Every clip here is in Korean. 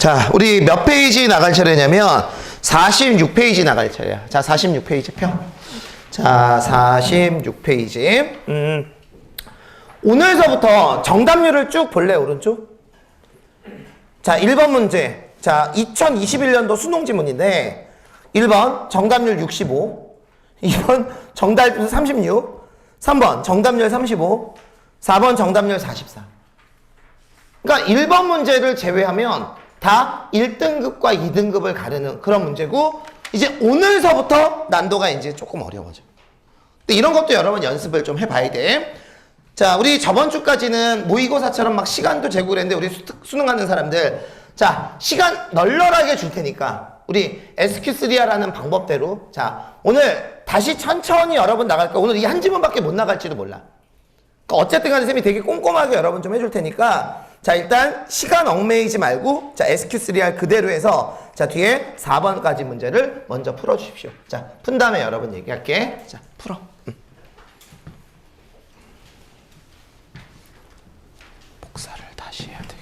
자, 우리 몇 페이지 나갈 차례냐면 46페이지 나갈 차례야. 자, 46페이지 펴. 자, 46페이지. 오늘서부터 정답률을 쭉 볼래, 오른쪽? 자, 1번 문제. 자, 2021년도 수능 지문인데 1번 정답률 65, 2번 정답률 36, 3번 정답률 35, 4번 정답률 44. 그러니까 1번 문제를 제외하면 다 1등급과 2등급을 가르는 그런 문제고, 이제 오늘서부터 난도가 이제 조금 어려워져. 근데 이런 것도 여러분 연습을 좀 해봐야 돼. 자, 우리 저번 주까지는 모의고사처럼 막 시간도 재고 그랬는데, 우리 수능하는 사람들, 자, 시간 널널하게 줄 테니까 우리 SQ3R라는 방법대로, 자, 오늘 다시 천천히 여러분 나갈까. 오늘 이 한 지문밖에 못 나갈지도 몰라. 그러니까 어쨌든 간에 쌤이 되게 꼼꼼하게 여러분 좀 해줄 테니까, 자, 일단 시간 얽매이지 말고, 자, SQ3R 그대로 해서, 자, 뒤에 4번까지 문제를 먼저 풀어주십시오. 자, 푼 다음에 여러분 얘기할게. 자, 풀어. 복사를 다시 해야 되겠다.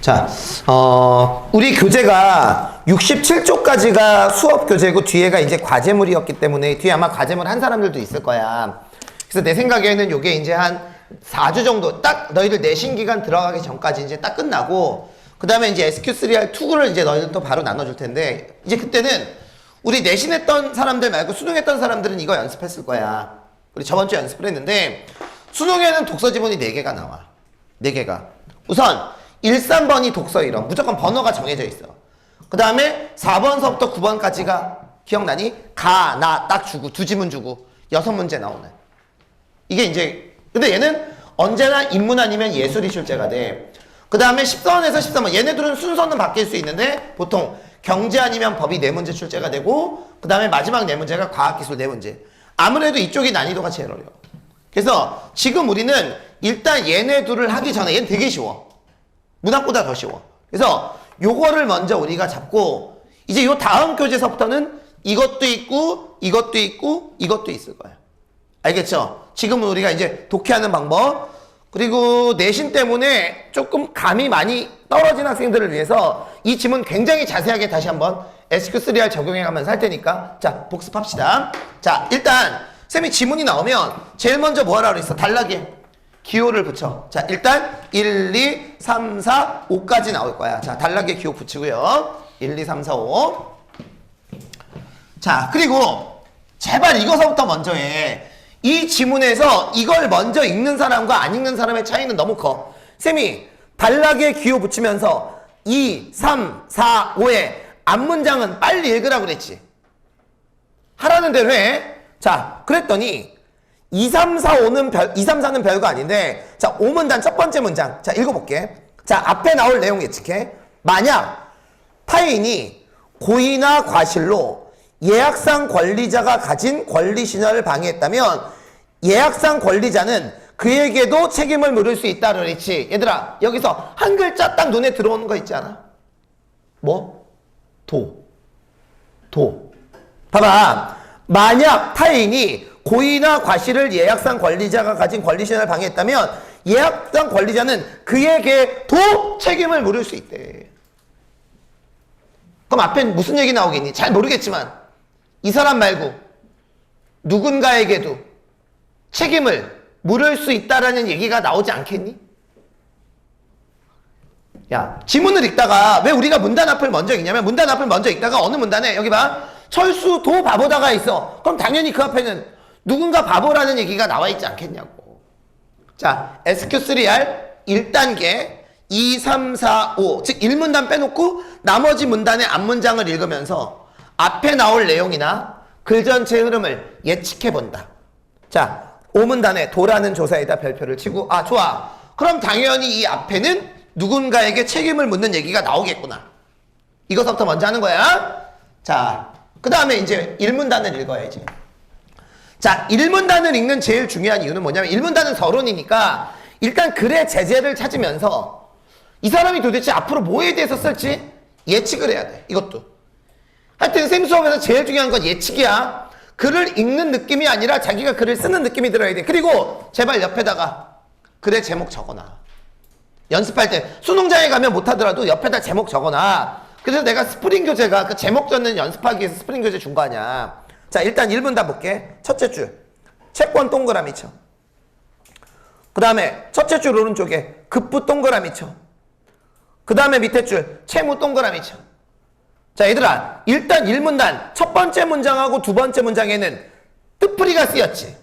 자, 우리 교재가 67쪽까지가 수업 교재고 뒤에가 이제 과제물이었기 때문에 뒤에 아마 과제물 한 사람들도 있을 거야. 그래서 내 생각에는 요게 이제 한 4주 정도 딱 너희들 내신 기간 들어가기 전까지 이제 딱 끝나고 그 다음에 이제 SQ3R 투구를 이제 너희들 또 바로 나눠줄 텐데 이제 그때는 우리 내신했던 사람들 말고 수능했던 사람들은 이거 연습했을 거야. 우리 저번 주에 연습을 했는데 수능에는 독서 지문이 4개가 나와. 4개가. 우선 1, 3번이 독서 이름. 무조건 번호가 정해져 있어. 그 다음에 4번서부터 9번까지가 기억나니? 가, 나 딱 주고 두 지문 주고 6문제 나오는. 이게 이제 근데 얘는 언제나 인문 아니면 예술이 출제가 돼. 그 다음에 10선에서 13번. 얘네들은 순서는 바뀔 수 있는데 보통 경제 아니면 법이 4문제 출제가 되고 그 다음에 마지막 4문제가 과학기술 4문제. 아무래도 이쪽이 난이도가 제일 어려워. 그래서 지금 우리는 일단 얘네 둘을 하기 전에 얘는 되게 쉬워. 문학보다 더 쉬워. 그래서 요거를 먼저 우리가 잡고 이제 요 다음 교재서부터는 이것도 있고 이것도 있고 이것도 있을 거야. 알겠죠? 지금은 우리가 이제 독해하는 방법 그리고 내신 때문에 조금 감이 많이 떨어진 학생들을 위해서 이 지문 굉장히 자세하게 다시 한번 SQ3R 적용해가면서 할 테니까 자 복습합시다. 자 일단 쌤이 지문이 나오면 제일 먼저 뭐 하라고 그랬어? 단락에 기호를 붙여. 자 일단 1, 2, 3, 4, 5까지 나올 거야. 자 단락에 기호 붙이고요. 1, 2, 3, 4, 5. 자 그리고 제발 이거서부터 먼저 해. 이 지문에서 이걸 먼저 읽는 사람과 안 읽는 사람의 차이는 너무 커. 쌤이 단락에 기호 붙이면서 2, 3, 4, 5의 앞문장은 빨리 읽으라고 그랬지. 하라는 대로 해. 자, 그랬더니 2, 3, 4, 5는 2, 3, 4는 별거 아닌데 자, 5문단 첫 번째 문장. 자, 읽어볼게. 자, 앞에 나올 내용 예측해. 만약 타인이 고의나 과실로 예약상 권리자가 가진 권리 신화를 방해했다면 예약상 권리자는 그에게도 책임을 물을 수 있다 그랬지. 얘들아 여기서 한 글자 딱 눈에 들어오는 거 있지 않아? 뭐? 도. 봐봐. 만약 타인이 고의나 과실을 예약상 권리자가 가진 권리 신화를 방해했다면 예약상 권리자는 그에게도 책임을 물을 수 있대. 그럼 앞에 무슨 얘기 나오겠니? 잘 모르겠지만 이 사람 말고 누군가에게도 책임을 물을 수 있다라는 얘기가 나오지 않겠니? 야, 지문을 읽다가 왜 우리가 문단 앞을 먼저 읽냐면 문단 앞을 먼저 읽다가 어느 문단에 여기 봐. 철수 도 바보다가 있어. 그럼 당연히 그 앞에는 누군가 바보라는 얘기가 나와 있지 않겠냐고. 자, SQ3R 1단계 2, 3, 4, 5 즉 1문단 빼놓고 나머지 문단의 앞문장을 읽으면서 앞에 나올 내용이나 글 전체의 흐름을 예측해본다. 자, 5문단에 도라는 조사에다 별표를 치고 아 좋아. 그럼 당연히 이 앞에는 누군가에게 책임을 묻는 얘기가 나오겠구나. 이것부터 먼저 하는 거야. 자, 그 다음에 이제 1문단을 읽어야지. 자, 1문단을 읽는 제일 중요한 이유는 뭐냐면 1문단은 서론이니까 일단 글의 제재를 찾으면서 이 사람이 도대체 앞으로 뭐에 대해서 쓸지 예측을 해야 돼. 이것도. 하여튼 쌤 수업에서 제일 중요한 건 예측이야. 글을 읽는 느낌이 아니라 자기가 글을 쓰는 느낌이 들어야 돼. 그리고 제발 옆에다가 글의 제목 적어놔. 연습할 때 수능장에 가면 못하더라도 옆에다 제목 적어놔. 그래서 내가 스프링 교재가 그 제목 적는 연습하기 위해서 스프링 교재 준 거 아니야. 자 일단 1문단 볼게. 첫째 줄 채권 동그라미 쳐. 그 다음에 첫째 줄 오른쪽에 급부 동그라미 쳐. 그 다음에 밑에 줄 채무 동그라미 쳐. 자 얘들아 일단 1문단 첫 번째 문장하고 두 번째 문장에는 뜻풀이가 쓰였지.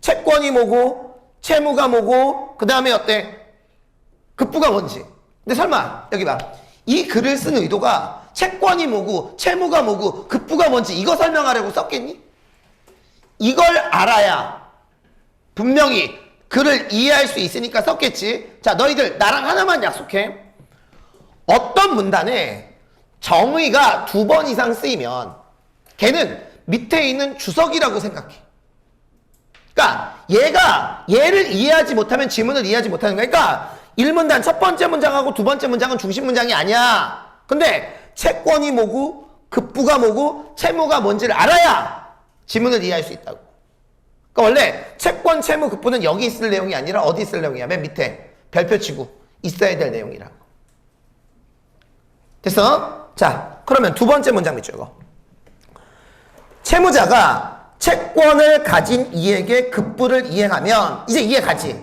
채권이 뭐고 채무가 뭐고 그 다음에 어때? 급부가 뭔지. 근데 설마 여기 봐. 이 글을 쓴 의도가 채권이 뭐고 채무가 뭐고 급부가 뭔지 이거 설명하려고 썼겠니? 이걸 알아야 분명히 글을 이해할 수 있으니까 썼겠지. 자 너희들 나랑 하나만 약속해. 어떤 문단에 정의가 2번 이상 쓰이면 걔는 밑에 있는 주석이라고 생각해. 그러니까 얘를 이해하지 못하면 지문을 이해하지 못하는 거야. 그러니까 1문단 첫 번째 문장하고 두 번째 문장은 중심 문장이 아니야. 근데 채권이 뭐고 급부가 뭐고 채무가 뭔지를 알아야 지문을 이해할 수 있다고. 그러니까 원래 채권, 채무, 급부는 여기 있을 내용이 아니라 어디 있을 내용이야? 맨 밑에 별표 치고 있어야 될 내용이라고. 됐어? 자, 그러면 두 번째 문장 밑줄 이거. 채무자가 채권을 가진 이에게 급부를 이행하면 이제 이해 가지.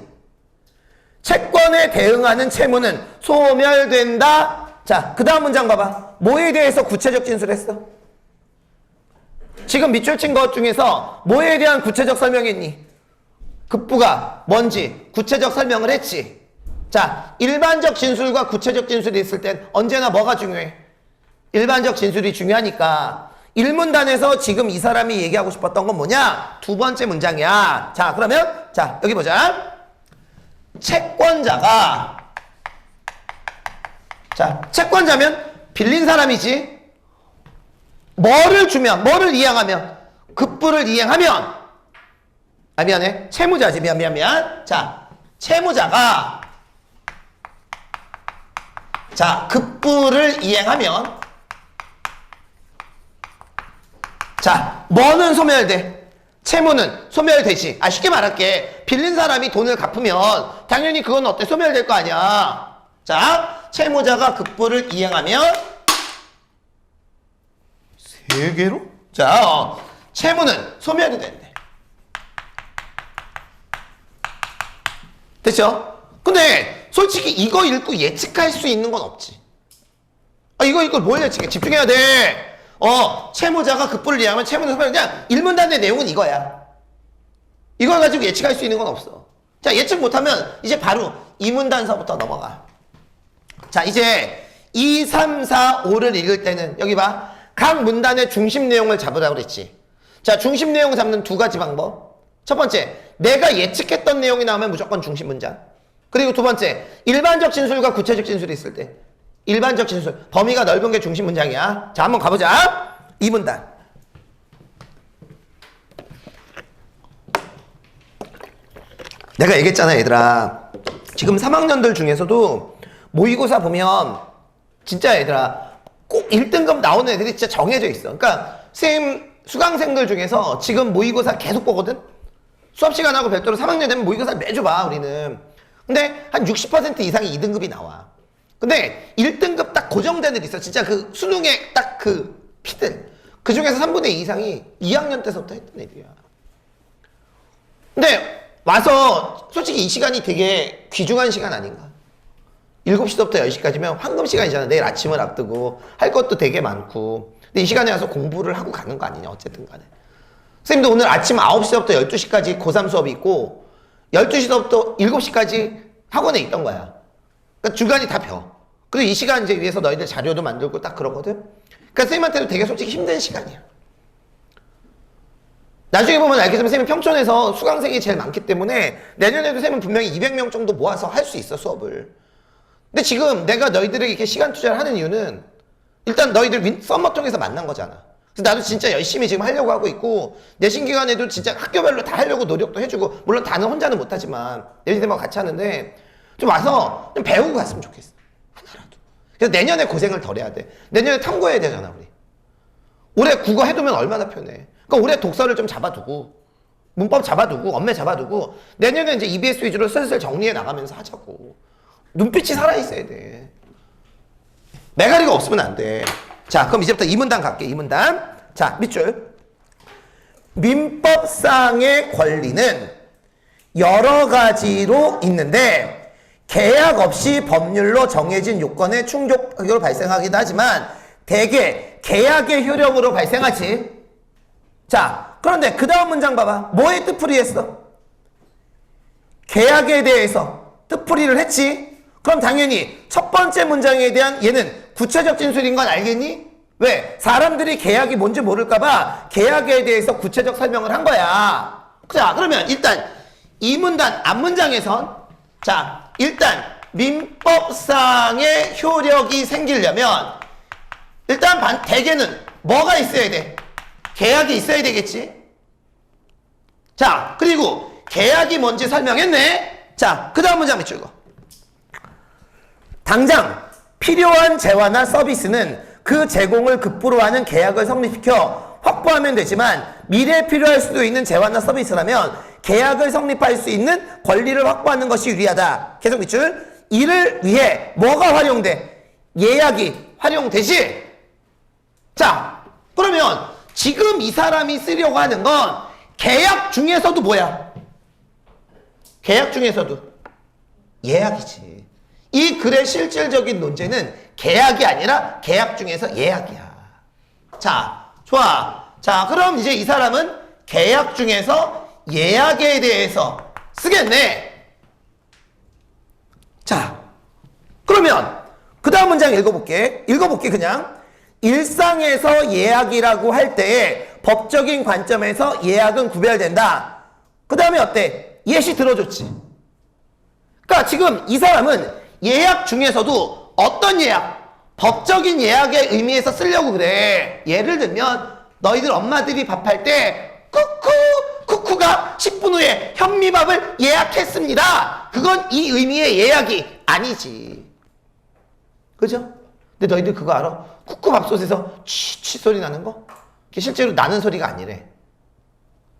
채권에 대응하는 채무는 소멸된다. 자, 그 다음 문장 봐봐. 뭐에 대해서 구체적 진술을 했어? 지금 밑줄 친 것 중에서 뭐에 대한 구체적 설명했니? 급부가 뭔지 구체적 설명을 했지. 자, 일반적 진술과 구체적 진술이 있을 땐 언제나 뭐가 중요해? 일반적 진술이 중요하니까 1문단에서 지금 이 사람이 얘기하고 싶었던 건 뭐냐? 두 번째 문장이야. 자, 그러면 자, 여기 보자. 채권자가, 자, 채권자면 빌린 사람이지. 뭐를 주면, 뭐를 이행하면, 급부를 이행하면, 아, 미안해. 채무자지. 미안. 자, 채무자가, 자, 급부를 이행하면, 자, 뭐는 소멸돼? 채무는 소멸되지. 아, 쉽게 말할게. 빌린 사람이 돈을 갚으면 당연히 그건 어때? 소멸될 거 아니야. 자, 채무자가 급부를 이행하면 세 개로? 자, 채무는 소멸이 된대. 됐죠? 근데 솔직히 이거 읽고 예측할 수 있는 건 없지. 아, 이거 읽고 뭘 예측해? 집중해야 돼. 채무자가 급부를 이행하면 채무는 소멸. 그냥 1문단의 내용은 이거야. 이걸 가지고 예측할 수 있는 건 없어. 자, 예측 못하면 이제 바로 2문단서부터 넘어가. 자, 이제 2, 3, 4, 5를 읽을 때는 여기 봐. 각 문단의 중심 내용을 잡으라고 그랬지. 자, 중심 내용 잡는 두 가지 방법. 첫 번째, 내가 예측했던 내용이 나오면 무조건 중심 문장. 그리고 두 번째, 일반적 진술과 구체적 진술이 있을 때 일반적 진술, 범위가 넓은 게 중심 문장이야. 자, 한번 가보자. 2문단. 내가 얘기했잖아, 얘들아. 지금 3학년들 중에서도 모의고사 보면 진짜 얘들아 꼭 1등급 나오는 애들이 진짜 정해져 있어. 그러니까 선생님 수강생들 중에서 지금 모의고사 계속 보거든? 수업시간하고 별도로 3학년 되면 모의고사 매주 봐, 우리는. 근데 한 60% 이상이 2등급이 나와. 근데 1등급 딱 고정된 애들 있어. 진짜 그 수능에 딱 그 피들. 그 중에서 3분의 2 이상이 2학년 때서부터 했던 애들이야. 근데 와서 솔직히 이 시간이 되게 귀중한 시간 아닌가? 7시부터 10시까지면 황금 시간이잖아. 내일 아침을 앞두고 할 것도 되게 많고. 근데 이 시간에 와서 공부를 하고 가는 거 아니냐, 어쨌든 간에. 선생님도 오늘 아침 9시부터 12시까지 고3 수업이 있고 12시부터 7시까지 학원에 있던 거야. 그러니까 주간이 다 벼. 그리고 이 시간 이제 위해서 너희들 자료도 만들고 딱 그러거든? 그러니까 선생님한테도 되게 솔직히 힘든 시간이야. 나중에 보면 알겠지만 선생님이 평촌에서 수강생이 제일 많기 때문에 내년에도 선생님은 분명히 200명 정도 모아서 할 수 있어, 수업을. 근데 지금 내가 너희들에게 이렇게 시간 투자를 하는 이유는 일단 너희들 썸머통에서 만난 거잖아. 그래서 나도 진짜 열심히 지금 하려고 하고 있고 내신 기간에도 진짜 학교별로 다 하려고 노력도 해주고 물론 다는 혼자는 못하지만 내신들하고 같이 하는데 좀 와서 좀 배우고 갔으면 좋겠어. 하나라도. 그래서 내년에 고생을 덜 해야 돼. 내년에 탐구해야 되잖아, 우리. 올해 국어 해두면 얼마나 편해. 그러니까 올해 독서를 좀 잡아두고 문법 잡아두고 언매 잡아두고 내년에 이제 EBS 위주로 슬슬 정리해 나가면서 하자고. 눈빛이 살아있어야 돼. 매가리가 없으면 안 돼. 자, 그럼 이제부터 2문단 갈게. 2문단. 자, 밑줄. 민법상의 권리는 여러 가지로 있는데 계약 없이 법률로 정해진 요건에 충족하기로 발생하기도 하지만 대개 계약의 효력으로 발생하지. 자, 그런데 그 다음 문장 봐봐. 뭐에 뜻풀이했어? 계약에 대해서 뜻풀이를 했지. 그럼 당연히 첫 번째 문장에 대한 얘는 구체적 진술인 건 알겠니? 왜? 사람들이 계약이 뭔지 모를까봐 계약에 대해서 구체적 설명을 한 거야. 자, 그러면 일단 이 문단 앞문장에선 자, 일단 민법상의 효력이 생기려면 일단 대개는 뭐가 있어야 돼? 계약이 있어야 되겠지? 자, 그리고 계약이 뭔지 설명했네? 자, 그 다음 문장 밑줄 거. 당장 필요한 재화나 서비스는 그 제공을 급부로 하는 계약을 성립시켜 확보하면 되지만 미래에 필요할 수도 있는 재화나 서비스라면 계약을 성립할 수 있는 권리를 확보하는 것이 유리하다. 계속 밑줄. 이를 위해 뭐가 활용돼? 예약이 활용되지? 자, 그러면 지금 이 사람이 쓰려고 하는 건 계약 중에서도 뭐야? 계약 중에서도 예약이지. 이 글의 실질적인 논제는 계약이 아니라 계약 중에서 예약이야. 자, 좋아. 자, 그럼 이제 이 사람은 계약 중에서 예약에 대해서 쓰겠네. 자, 그러면 그 다음 문장 읽어볼게. 그냥. 일상에서 예약이라고 할 때에 법적인 관점에서 예약은 구별된다. 그 다음에 어때? 예시 들어줬지. 그러니까 지금 이 사람은 예약 중에서도 어떤 예약? 법적인 예약의 의미에서 쓰려고 그래. 예를 들면 너희들 엄마들이 밥할 때 쿠쿠가 10분 후에 현미밥을 예약했습니다. 그건 이 의미의 예약이 아니지. 그죠? 근데 너희들 그거 알아? 쿠쿠 밥솥에서 취취 소리 나는 거? 그게 실제로 나는 소리가 아니래.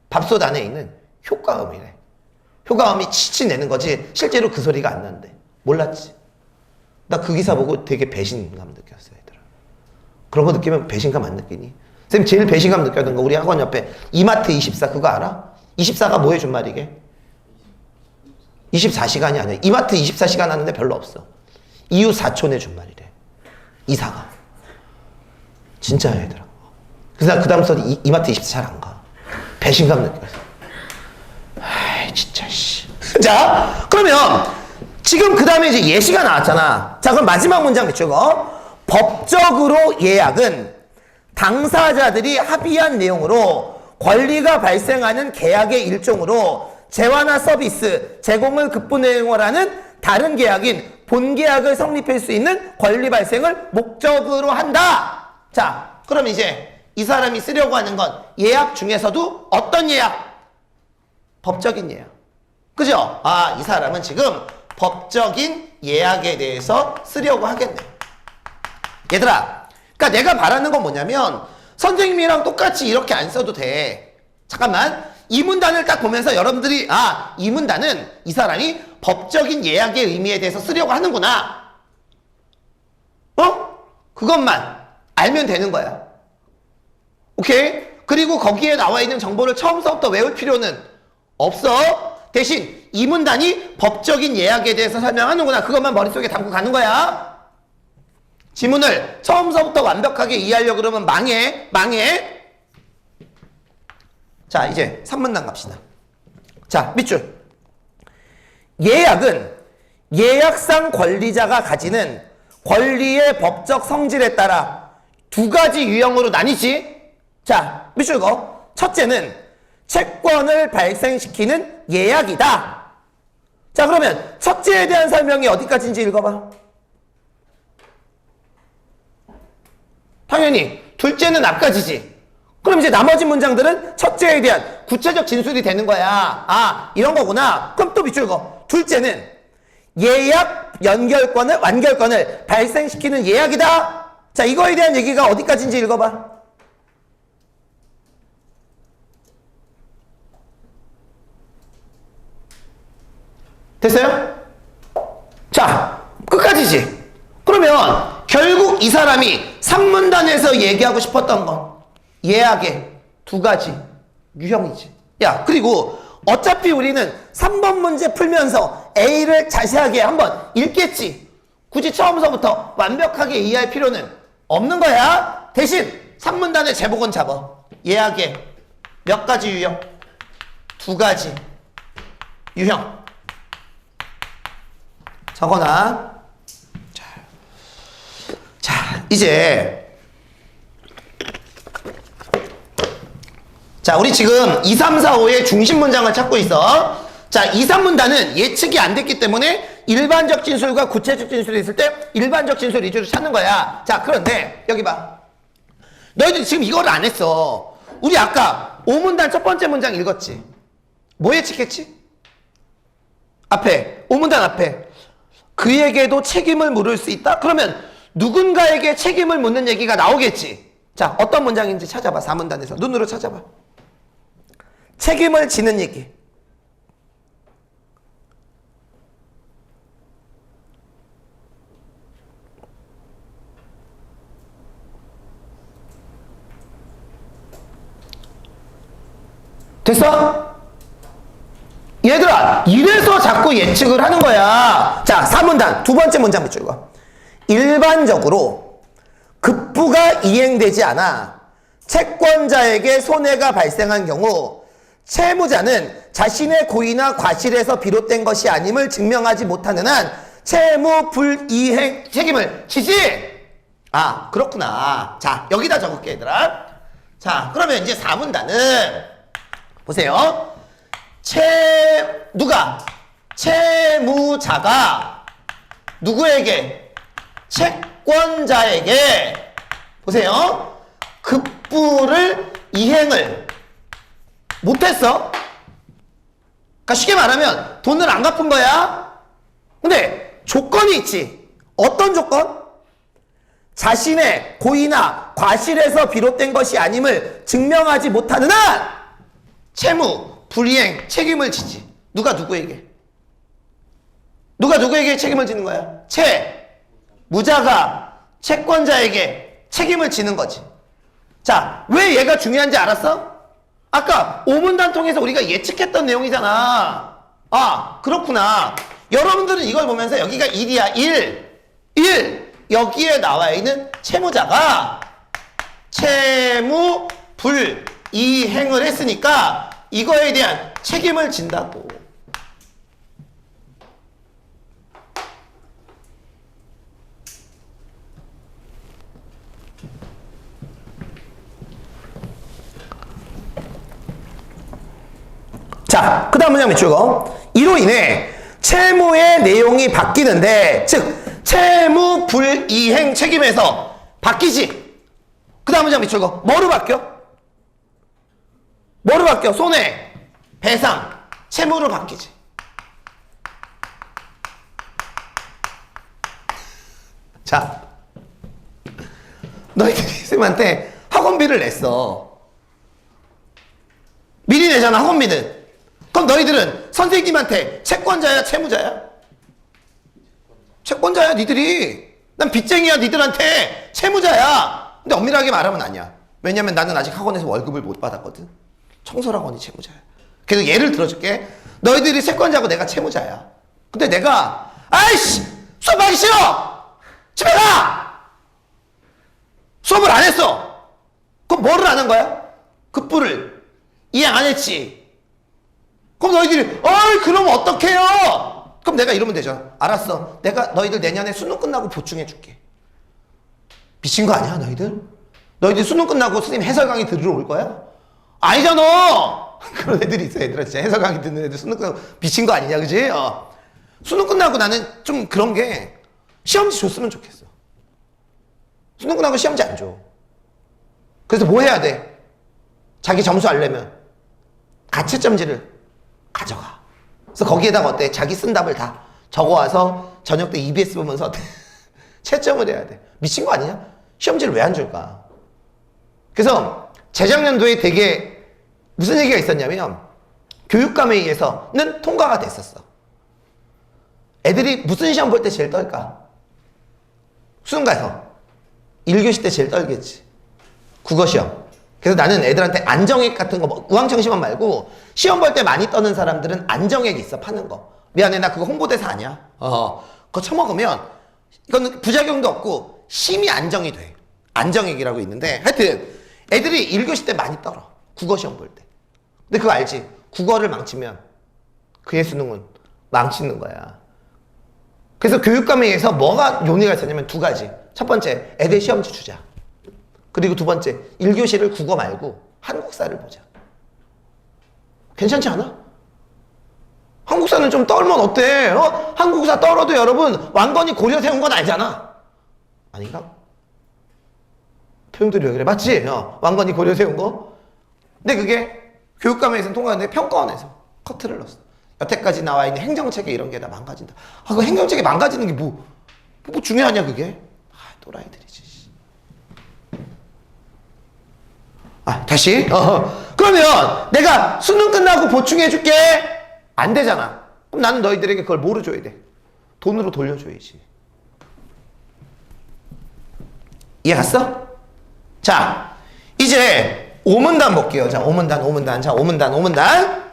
밥솥 안에 있는 효과음이래. 효과음이 치치 내는 거지 실제로 그 소리가 안 나는데. 몰랐지? 나 그 기사 보고 되게 배신감 느꼈어요, 얘들아. 그런 거 느끼면 배신감 안 느끼니? 선생님 제일 배신감 느꼈던 거 우리 학원 옆에 이마트 24 그거 알아? 24가 뭐 해준 말이게? 24시간이 아니야. 이마트 24시간 하는데 별로 없어. 이후 4초 내준 말이래. 이사가. 진짜야, 얘들아. 그래서 그 다음부터 이마트 24 잘 안 가. 배신감 느꼈어. 아이, 진짜, 씨. 자, 그러면 지금 그 다음에 이제 예시가 나왔잖아. 자, 그럼 마지막 문장 밑줄거. 법적으로 예약은 당사자들이 합의한 내용으로 권리가 발생하는 계약의 일종으로 재화나 서비스, 제공을 급분행을 하는 다른 계약인 본계약을 성립할 수 있는 권리 발생을 목적으로 한다. 자, 그럼 이제 이 사람이 쓰려고 하는 건 예약 중에서도 어떤 예약? 법적인 예약. 그죠? 아, 이 사람은 지금 법적인 예약에 대해서 쓰려고 하겠네. 얘들아, 그러니까 내가 바라는 건 뭐냐면 선생님이랑 똑같이 이렇게 안 써도 돼. 잠깐만. 이 문단을 딱 보면서 여러분들이 아, 이 문단은 이 사람이 법적인 예약의 의미에 대해서 쓰려고 하는구나. 그것만 알면 되는 거야. 오케이? 그리고 거기에 나와 있는 정보를 처음서부터 외울 필요는 없어. 대신 이 문단이 법적인 예약에 대해서 설명하는구나. 그것만 머릿속에 담고 가는 거야. 지문을 처음서부터 완벽하게 이해하려고 그러면 망해. 자, 이제 3문단 갑시다. 자, 밑줄. 예약은 예약상 권리자가 가지는 권리의 법적 성질에 따라 두 가지 유형으로 나뉘지. 자, 밑줄 거. 첫째는 채권을 발생시키는 예약이다. 자, 그러면 첫째에 대한 설명이 어디까지인지 읽어봐. 당연히 둘째는 앞까지지. 그럼 이제 나머지 문장들은 첫째에 대한 구체적 진술이 되는 거야. 아, 이런 거구나. 그럼 또 밑줄 거. 둘째는 예약 완결권을 발생시키는 예약이다. 자, 이거에 대한 얘기가 어디까지인지 읽어봐. 됐어요? 자, 끝까지지. 그러면 결국 이 사람이 3문단에서 얘기하고 싶었던 건 예약의 두 가지 유형이지. 야, 그리고 어차피 우리는 3번 문제 풀면서 A를 자세하게 한번 읽겠지. 굳이 처음서부터 완벽하게 이해할 필요는 없는 거야. 대신 3문단의 제목은 잡아. 예약의 몇 가지 유형? 두 가지 유형. 적어놔. 자, 이제 자, 우리 지금 2, 3, 4, 5의 중심 문장을 찾고 있어. 자, 2, 3문단은 예측이 안 됐기 때문에 일반적 진술과 구체적 진술이 있을 때 일반적 진술 위주로 찾는 거야. 자, 그런데 여기 봐. 너희들 지금 이거를 안 했어. 우리 아까 5문단 첫 번째 문장 읽었지? 뭐 예측했지? 앞에 5문단 앞에 그에게도 책임을 물을 수 있다? 그러면 누군가에게 책임을 묻는 얘기가 나오겠지. 자, 어떤 문장인지 찾아봐. 4문단에서 눈으로 찾아봐. 책임을 지는 얘기. 됐어? 얘들아, 이래서 자꾸 예측을 하는 거야. 자, 4문단. 두 번째 문제 한번 읽어. 일반적으로 급부가 이행되지 않아 채권자에게 손해가 발생한 경우 채무자는 자신의 고의나 과실에서 비롯된 것이 아님을 증명하지 못하는 한 채무 불이행 책임을 지지. 아, 그렇구나. 자, 여기다 적을게, 얘들아. 자, 그러면 이제 4문단은 보세요. 채무자가 누구에게? 채권자에게 보세요. 급부를 이행을 못했어. 그러니까 쉽게 말하면 돈을 안 갚은 거야. 근데 조건이 있지. 어떤 조건? 자신의 고의나 과실에서 비롯된 것이 아님을 증명하지 못하는 한 채무 불이행 책임을 지지. 누가 누구에게 책임을 지는 거야? 채무자가 채권자에게 책임을 지는 거지. 자, 왜 얘가 중요한지 알았어? 아까 5문단 통해서 우리가 예측했던 내용이잖아. 아, 그렇구나. 여러분들은 이걸 보면서 여기가 1이야. 1. 여기에 나와 있는 채무자가 채무 불이행을 했으니까 이거에 대한 책임을 진다고. 자, 그 다음 문장 밑줄거. 이로 인해 채무의 내용이 바뀌는데, 즉 채무 불이행 책임에서 바뀌지. 그 다음 문장 밑줄거. 뭐로 바뀌어? 손해, 배상, 채무로 바뀌지. 자, 너희들이 쌤한테 학원비를 냈어. 미리 내잖아, 학원비는. 그럼 너희들은 선생님한테 채권자야, 채무자야? 채권자야, 니들이. 난 빚쟁이야, 니들한테. 채무자야. 근데 엄밀하게 말하면 아니야. 왜냐면 나는 아직 학원에서 월급을 못 받았거든. 청솔학원이 채무자야. 그래서 예를 들어줄게. 너희들이 채권자고 내가 채무자야. 근데 내가 아이씨! 수업하기 싫어! 집에 가! 수업을 안 했어. 그럼 뭐를 안 한 거야? 급부를 이행 안 했지. 그럼 너희들이 어이 그럼 어떡해요? 그럼 내가 이러면 되죠. 알았어. 내가 너희들 내년에 수능 끝나고 보충해 줄게. 미친 거 아니야 너희들? 너희들 수능 끝나고 선생님 해설 강의 들으러 올 거야? 아니잖아. 그런 애들이 있어. 얘들아 진짜 해설 강의 듣는 애들 수능 끝나고 미친 거 아니냐 그지? 수능 끝나고 나는 좀 그런 게 시험지 줬으면 좋겠어. 수능 끝나고 시험지 안 줘. 그래서 뭐 해야 돼? 자기 점수 알려면 가채점지를 가져가. 그래서 거기에다가 어때? 자기 쓴 답을 다 적어와서 저녁 때 EBS 보면서 채점을 해야 돼. 미친 거 아니냐? 시험지를 왜 안 줄까? 그래서 재작년도에 되게 무슨 얘기가 있었냐면 교육감회의에서는 통과가 됐었어. 애들이 무슨 시험 볼 때 제일 떨까? 수능 가서 1교시 때 제일 떨겠지. 국어시험. 그래서 나는 애들한테 안정액 같은 거, 뭐 우황청 시험 말고 시험 볼 때 많이 떠는 사람들은 안정액 있어, 파는 거. 미안해, 나 그거 홍보대사 아니야. 그거 처먹으면 이건 부작용도 없고 심히 안정이 돼. 안정액이라고 있는데 하여튼 애들이 1교시 때 많이 떨어. 국어 시험 볼 때. 근데 그거 알지? 국어를 망치면 그의 수능은 망치는 거야. 그래서 교육감회의에서 뭐가 논의가 있었냐면 두 가지. 첫 번째, 애들 시험지 주자. 그리고 두 번째, 1교시를 국어 말고 한국사를 보자. 괜찮지 않아? 한국사는 좀 떨면 어때? 한국사 떨어도 여러분 왕건이 고려 세운 건 알잖아. 아닌가? 표현들이 왜 그래? 맞지? 왕건이 고려 세운 거? 근데 그게 교육감회에서는 통과했는데 평가원에서 커트를 넣었어. 여태까지 나와 있는 행정체계 이런 게 다 망가진다. 그 행정체계 망가지는 게 뭐 중요하냐 그게? 또라이들이지. 다시. 그러면 내가 수능 끝나고 보충해줄게. 안 되잖아. 그럼 나는 너희들에게 그걸 뭐로 줘야 돼? 돈으로 돌려줘야지. 이해 갔어? 자, 이제 5문단 볼게요. 자, 5문단. 자, 5문단.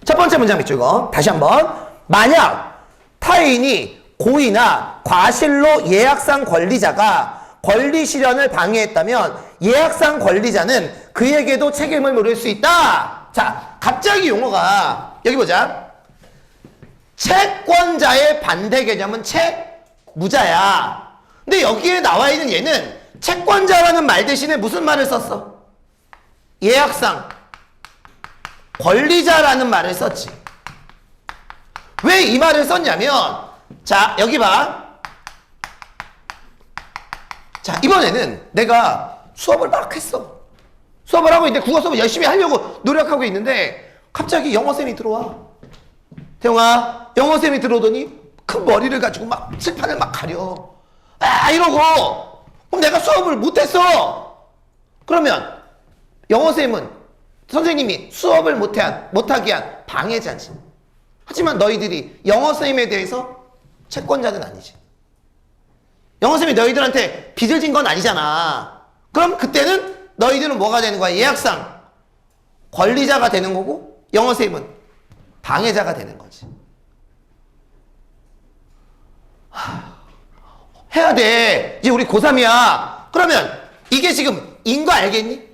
첫 첫 번째 문장 밑줄 거 다시 한번. 만약 타인이 고의나 과실로 예약상 권리자가 권리 실현을 방해했다면 예약상 권리자는 그에게도 책임을 물을 수 있다. 자, 갑자기 용어가 여기 보자. 채권자의 반대 개념은 채무자야. 근데 여기에 나와 있는 얘는 채권자라는 말 대신에 무슨 말을 썼어? 예약상 권리자라는 말을 썼지. 왜 이 말을 썼냐면, 자, 여기 봐. 자, 이번에는 내가 수업을 막 했어. 수업을 하고 있는데, 국어 수업을 열심히 하려고 노력하고 있는데, 갑자기 영어쌤이 들어와. 태용아, 영어쌤이 들어오더니 큰 머리를 가지고 막 칠판을 막 가려. 아, 이러고. 그럼 내가 수업을 못했어. 그러면 영어쌤은 선생님이 수업을 못하게 한 방해자지. 하지만 너희들이 영어쌤에 대해서 채권자는 아니지. 영어쌤이 너희들한테 빚을 진 건 아니잖아. 그럼 그때는 너희들은 뭐가 되는 거야? 예약상 권리자가 되는 거고 영어쌤은 방해자가 되는 거지. 해야 돼. 이제 우리 고3이야. 그러면 이게 지금 인 거 알겠니?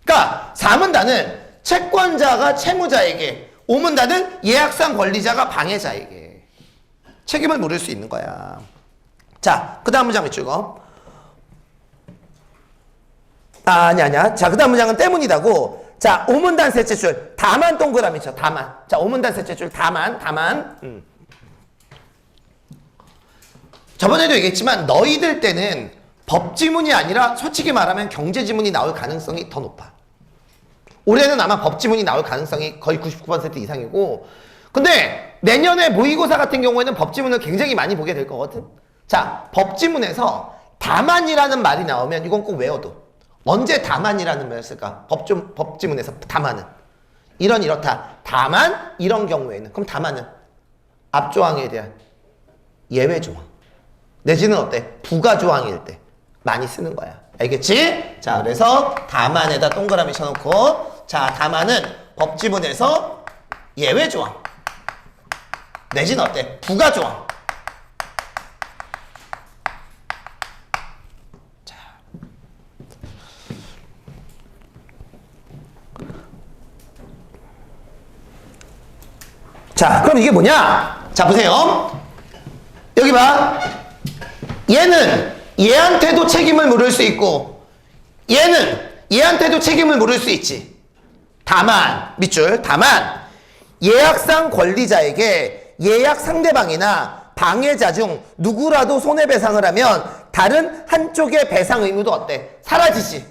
그러니까 4문단은 채권자가 채무자에게, 5문단은 예약상 권리자가 방해자에게 책임을 물을 수 있는 거야. 자, 그 다음 문장 밑줄 거. 아니야. 자, 그 다음 문장은 때문이다고. 자, 5문단 셋째 줄. 다만 동그라미 쳐. 다만. 자, 5문단 셋째 줄. 다만. 저번에도 얘기했지만 너희들 때는 법지문이 아니라 솔직히 말하면 경제지문이 나올 가능성이 더 높아. 올해는 아마 법지문이 나올 가능성이 거의 99% 이상이고, 근데 내년에 모의고사 같은 경우에는 법지문을 굉장히 많이 보게 될 거거든. 자, 법지문에서 다만이라는 말이 나오면 이건 꼭 외워둬. 언제 다만이라는 말을 쓸까? 법지문에서 다만은 이렇다. 다만 이런 경우에는, 그럼 다만은 앞조항에 대한 예외조항 내지는 어때? 부가조항일 때 많이 쓰는 거야. 알겠지? 자, 그래서 다만에다 동그라미 쳐놓고, 자, 다만은 법지문에서 예외조항 내지는 어때? 부가조항. 자, 그럼 이게 뭐냐? 자, 보세요. 여기 봐. 얘는 얘한테도 책임을 물을 수 있고, 얘는 얘한테도 책임을 물을 수 있지. 다만, 밑줄, 다만 예약상 권리자에게 예약 상대방이나 방해자 중 누구라도 손해배상을 하면 다른 한쪽의 배상 의무도 어때? 사라지지.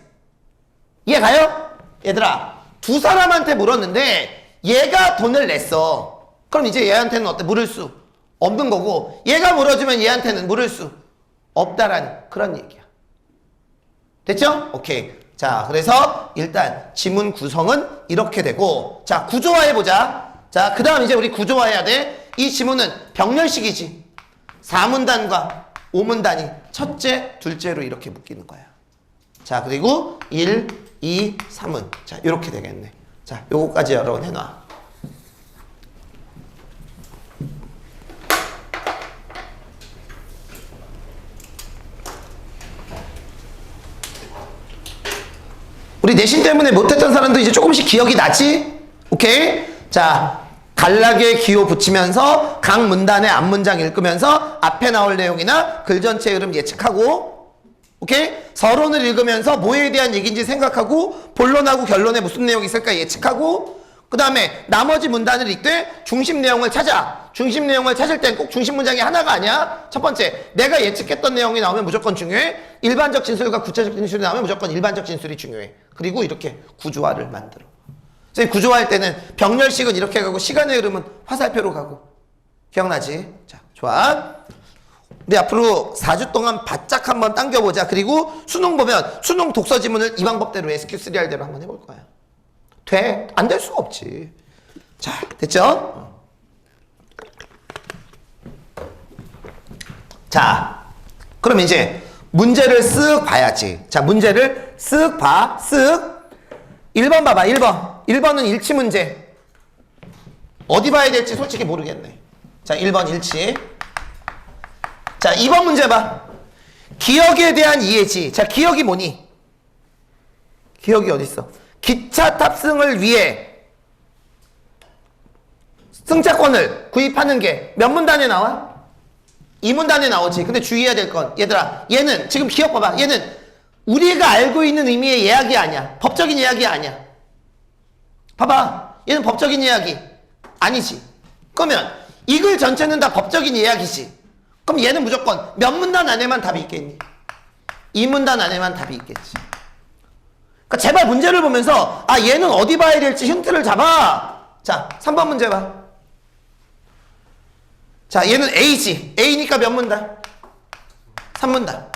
이해 가요? 얘들아, 두 사람한테 물었는데 얘가 돈을 냈어. 그럼 이제 얘한테는 어때? 물을 수 없는 거고, 얘가 물어주면 얘한테는 물을 수 없다라는 그런 얘기야. 됐죠? 오케이. 자, 그래서 일단 지문 구성은 이렇게 되고, 자, 구조화해보자. 자, 그 다음 이제 우리 구조화해야 돼. 이 지문은 병렬식이지. 4문단과 5문단이 첫째, 둘째로 이렇게 묶이는 거야. 자, 그리고 1, 2, 3은 자, 이렇게 되겠네. 자, 요거까지 여러분 해놔. 우리 내신 때문에 못했던 사람도 이제 조금씩 기억이 나지? 오케이? 자, 단락에 기호 붙이면서 각 문단의 앞문장 읽으면서 앞에 나올 내용이나 글 전체 흐름 예측하고, 오케이? 서론을 읽으면서 뭐에 대한 얘기인지 생각하고, 본론하고 결론에 무슨 내용이 있을까 예측하고, 그 다음에 나머지 문단을 읽되 중심 내용을 찾아. 중심 내용을 찾을 땐 꼭 중심 문장이 하나가 아니야. 첫 번째, 내가 예측했던 내용이 나오면 무조건 중요해. 일반적 진술과 구체적 진술이 나오면 무조건 일반적 진술이 중요해. 그리고 이렇게 구조화를 만들어. 선생님, 구조화할 때는 병렬식은 이렇게 가고 시간의 흐름은 화살표로 가고. 기억나지? 자, 좋아. 우리 앞으로 4주 동안 바짝 한번 당겨보자. 그리고 수능 보면 수능 독서 지문을 이 방법대로 SQ3R대로 한번 해볼 거야. 돼? 안 될 수가 없지. 자, 됐죠? 자, 그럼 이제 문제를 쓱 봐야지. 자, 문제를 쓱 봐. 쓱. 1번 봐봐. 1번. 1번은 일치 문제. 어디 봐야 될지 솔직히 모르겠네. 자, 1번 일치. 자, 2번 문제 봐. 기억에 대한 이해지. 자, 기억이 뭐니? 기억이 어딨어? 기차 탑승을 위해 승차권을 구입하는 게 몇 문단에 나와? 2문단에 나오지. 근데 주의해야 될 건, 얘들아, 얘는 지금 기억 봐봐. 얘는 우리가 알고 있는 의미의 예약이 아니야. 법적인 예약이 아니야. 봐봐. 얘는 법적인 예약이 아니지. 그러면 이 글 전체는 다 법적인 예약이지. 그럼 얘는 무조건 몇 문단 안에만 답이 있겠니? 2문단 안에만 답이 있겠지. 그러니까 제발 문제를 보면서 아, 얘는 어디 봐야 될지 힌트를 잡아. 자, 3번 문제 봐. 자, 얘는 A지. A니까 몇 문단? 3문단.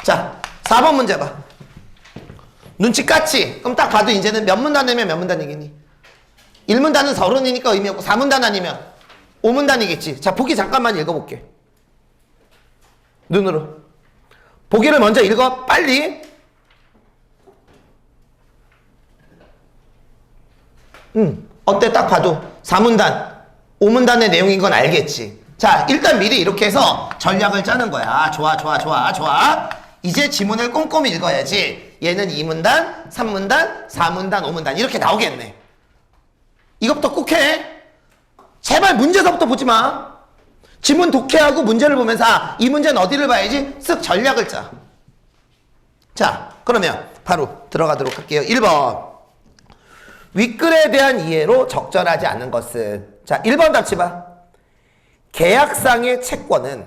자, 4번 문제 봐. 눈치 깠지? 그럼 딱 봐도 이제는 몇 문단이면 몇 문단이겠니? 1문단은 서론이니까 의미 없고 4문단 아니면 5문단이겠지. 자, 보기 잠깐만 읽어볼게. 눈으로. 보기를 먼저 읽어. 빨리. 어때? 딱 봐도 4문단, 5문단의 내용인 건 알겠지. 자, 일단 미리 이렇게 해서 전략을 짜는 거야. 좋아, 좋아, 좋아, 좋아. 이제 지문을 꼼꼼히 읽어야지. 얘는 2문단, 3문단, 4문단, 5문단 이렇게 나오겠네. 이것부터 꼭 해. 제발 문제서부터 보지 마. 지문 독해하고 문제를 보면서 아, 이 문제는 어디를 봐야지? 쓱 전략을 짜. 자, 그러면 바로 들어가도록 할게요. 1번. 윗글에 대한 이해로 적절하지 않은 것은. 자, 1번 답지 봐. 계약상의 채권은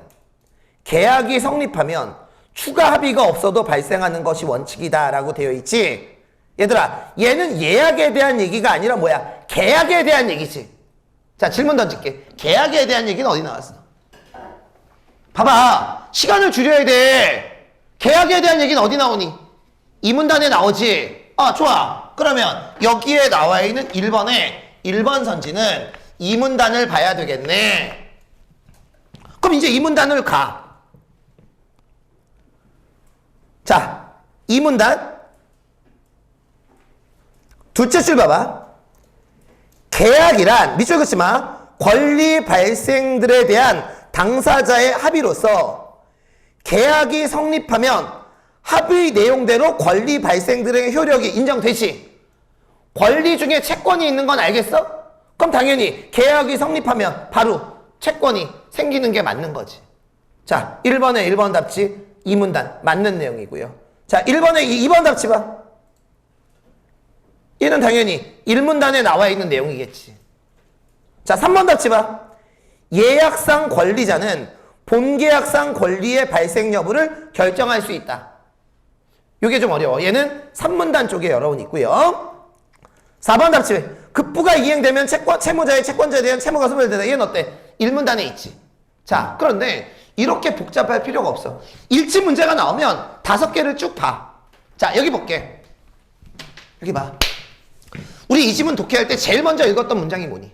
계약이 성립하면 추가 합의가 없어도 발생하는 것이 원칙이다 라고 되어 있지. 얘들아, 얘는 예약에 대한 얘기가 아니라 뭐야? 계약에 대한 얘기지. 자, 질문 던질게. 계약에 대한 얘기는 어디 나왔어? 봐봐. 시간을 줄여야 돼. 계약에 대한 얘기는 어디 나오니? 2문단에 나오지. 아, 좋아. 그러면 여기에 나와 있는 1번의 1번 선지는 2문단을 봐야 되겠네. 그럼 이제 2문단을 가. 자, 2문단. 둘째 줄 봐봐. 계약이란, 밑줄 긋지 마. 권리 발생들에 대한 당사자의 합의로서 계약이 성립하면 합의 내용대로 권리 발생들의 효력이 인정되지. 권리 중에 채권이 있는 건 알겠어? 그럼 당연히 계약이 성립하면 바로 채권이 생기는 게 맞는 거지. 자, 1번에 1번 답지 2문단 맞는 내용이고요. 자, 1번에 2번 답지 봐. 얘는 당연히 1문단에 나와 있는 내용이겠지. 자, 3번 답지 봐. 예약상 권리자는 본계약상 권리의 발생 여부를 결정할 수 있다. 이게 좀 어려워. 얘는 3문단 쪽에 여러분 있고요. 4번 답지. 급부가 이행되면 채무자의 채권자에 대한 채무가 소멸되다. 얘는 어때? 1문단에 있지. 자, 그런데 이렇게 복잡할 필요가 없어. 일치 문제가 나오면 5개를 쭉 봐. 자, 여기 볼게. 여기 봐. 우리 이 지문 독해할 때 제일 먼저 읽었던 문장이 뭐니?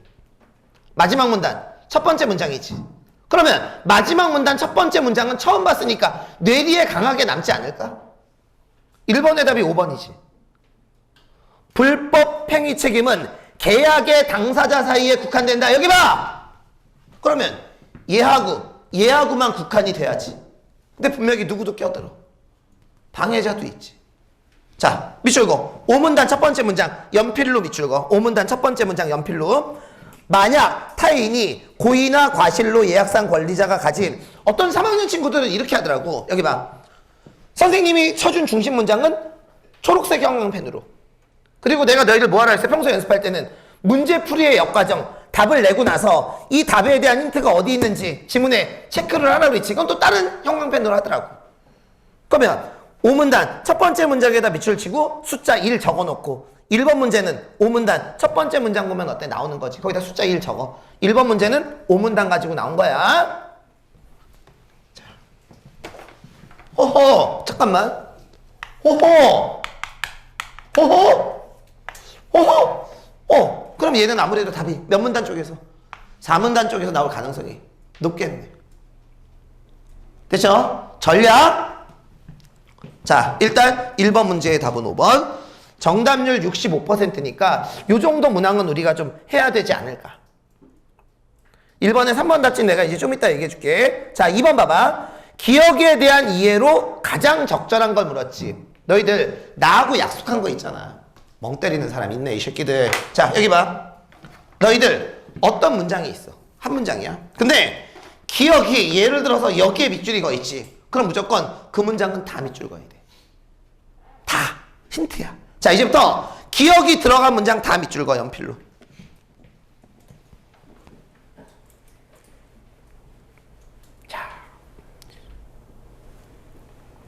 마지막 문단. 첫 번째 문장이지. 그러면 마지막 문단 첫 번째 문장은 처음 봤으니까 뇌리에 강하게 남지 않을까? 1번의 답이 5번이지. 불법 행위 책임은 계약의 당사자 사이에 국한된다. 여기 봐! 그러면 얘하고만 국한이 돼야지. 근데 분명히 누구도 껴들어. 방해자도 있지. 자, 밑줄거 5문단 첫 번째 문장 연필로 밑줄거 5문단 첫 번째 문장 연필로. 만약 타인이 고의나 과실로 예약상 권리자가 가진 어떤 3학년 친구들은 이렇게 하더라고. 여기 봐. 선생님이 쳐준 중심 문장은 초록색 형광펜으로. 그리고 내가 너희들 뭐하라 했어? 평소에 연습할 때는 문제풀이의 역과정 답을 내고 나서 이 답에 대한 힌트가 어디 있는지 지문에 체크를 하라고 했지. 그건 또 다른 형광펜으로 하더라고. 그러면 5문단 첫 번째 문장에다 밑줄 치고 숫자 1 적어놓고 1번 문제는 5문단 첫 번째 문장 보면 어때? 나오는 거지. 거기다 숫자 1 적어. 1번 문제는 5문단 가지고 나온 거야. 자. 호호 잠깐만. 호호 그럼 얘는 아무래도 답이 몇 문단 쪽에서? 4문단 쪽에서 나올 가능성이 높겠네. 됐죠? 전략. 자, 일단 1번 문제의 답은 5번. 정답률 65%니까 요 정도 문항은 우리가 좀 해야 되지 않을까. 1번에 3번 답지 내가 이제 좀 이따 얘기해 줄게. 자, 2번 봐봐. 기억에 대한 이해로 가장 적절한 걸 물었지. 너희들 나하고 약속한 거 있잖아. 멍 때리는 사람 있네, 이 새끼들. 자, 여기 봐. 너희들 어떤 문장이 있어. 한 문장이야. 근데 기억이 예를 들어서 여기에 밑줄이 거 있지. 그럼 무조건 그 문장은 다 밑줄 그어야 돼. 다 힌트야. 자, 이제부터 기억이 들어간 문장 다 밑줄 그어, 연필로. 자,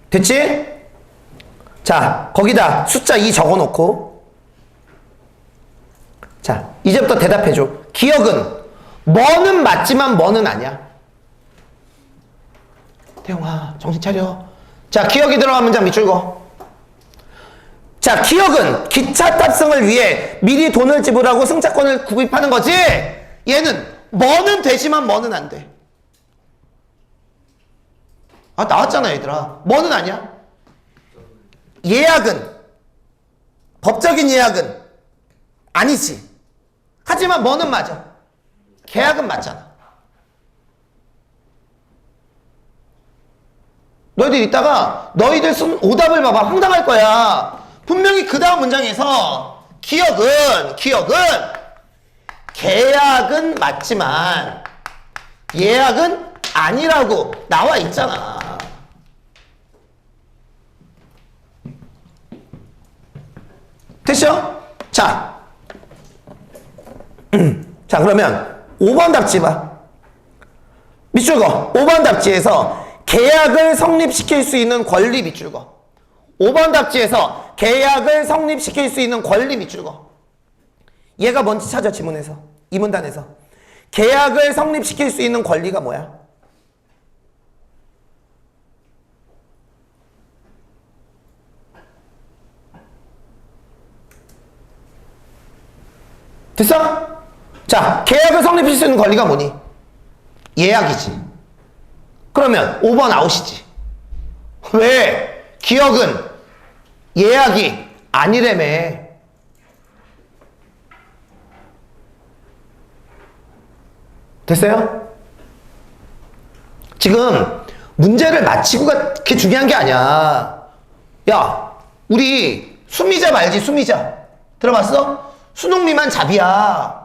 됐지? 자, 거기다 숫자 2 적어놓고. 자, 이제부터 대답해줘. 기억은 뭐는 맞지만 뭐는 아니야. 태용아, 정신 차려. 자, 기억이 들어간 문장 밑줄 그어. 자, 기억은 기차 탑승을 위해 미리 돈을 지불하고 승차권을 구입하는 거지. 얘는 뭐는 되지만 뭐는 안 돼. 아, 나왔잖아, 얘들아. 뭐는 아니야. 예약은, 법적인 예약은 아니지. 하지만 뭐는 맞아. 계약은 맞잖아. 너희들 이따가 너희들 쓴 오답을 봐봐. 황당할 거야. 분명히 그 다음 문장에서 기억은 계약은 맞지만 예약은 아니라고 나와 있잖아. 됐죠? 자, 자, 그러면 5번 답지 봐. 밑줄 그어. 5번 답지에서 계약을 성립시킬 수 있는 권리 밑줄 그어. 5번 답지에서 계약을 성립시킬 수 있는 권리 밑줄 그어. 얘가 뭔지 찾아, 지문에서. 이 문단에서. 계약을 성립시킬 수 있는 권리가 뭐야? 됐어? 자, 계약을 성립시킬 수 있는 권리가 뭐니? 예약이지. 그러면 5번 아웃이지. 왜? 기억은 예약이 아니래매. 됐어요? 지금 문제를 맞히고가 그렇게 중요한 게 아니야. 야, 우리 수미자 알지? 수미자 들어봤어? 수능 미만 잡이야.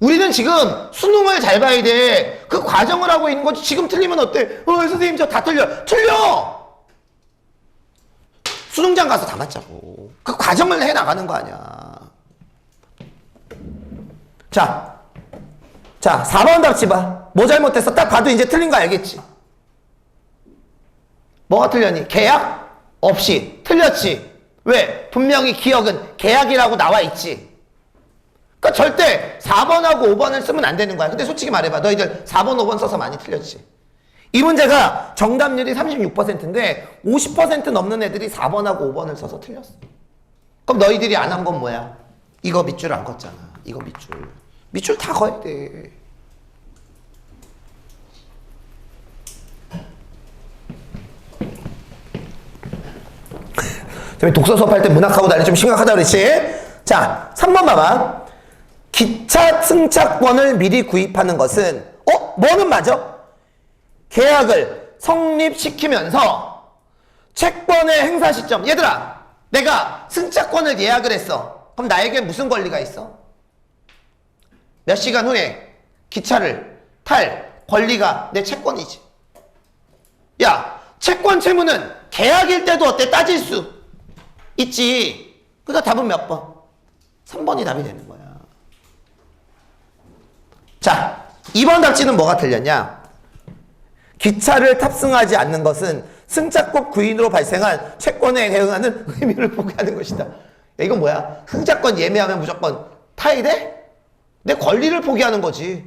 우리는 지금 수능을 잘 봐야 돼. 그 과정을 하고 있는 거지. 지금 틀리면 어때? 선생님 저 다 틀려. 틀려! 수능장 가서 다 맞자고. 그 과정을 해나가는 거 아니야. 자, 4번 답지 봐. 뭐 잘못했어? 딱 봐도 이제 틀린 거 알겠지? 뭐가 틀렸니? 계약? 없이. 틀렸지? 왜? 분명히 기억은 계약이라고 나와 있지. 그러니까 절대 4번하고 5번을 쓰면 안 되는 거야. 근데 솔직히 말해봐. 너희들 4번, 5번 써서 많이 틀렸지. 이 문제가 정답률이 36%인데 50% 넘는 애들이 4번하고 5번을 써서 틀렸어. 그럼 너희들이 안 한 건 뭐야? 이거 밑줄 안 걷잖아. 이거 밑줄. 밑줄 다 그어야 돼. 독서 수업할 때 문학하고 달리 좀 심각하다 그랬지? 자, 3번 봐봐. 기차 승차권을 미리 구입하는 것은 뭐는 맞아? 계약을 성립시키면서 채권의 행사 시점. 얘들아, 내가 승차권을 예약을 했어. 그럼 나에게 무슨 권리가 있어? 몇 시간 후에 기차를 탈 권리가 내 채권이지. 야, 채권 채무는 계약일 때도 어때? 따질 수 있지. 그러니까 답은 몇 번? 3번이 답이 되는 거야. 자, 2번 답지는 뭐가 틀렸냐? 기차를 탑승하지 않는 것은 승차권 구인으로 발생한 채권에 대응하는 의미를 포기하는 것이다. 야, 이건 뭐야? 승차권 예매하면 무조건 타야 돼? 내 권리를 포기하는 거지.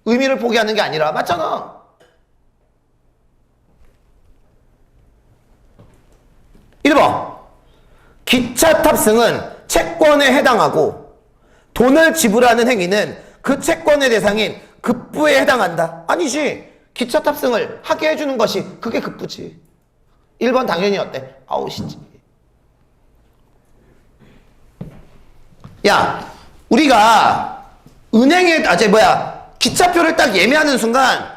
의미를 포기하는 게 아니라. 맞잖아. (1번) 기차 탑승은 채권에 해당하고 돈을 지불하는 행위는 그 채권의 대상인 급부에 해당한다. 아니지. 기차 탑승을 하게 해주는 것이 그게 급부지. 1번 당연히 어때? 아웃이지. 야, 우리가 은행에, 기차표를 딱 예매하는 순간,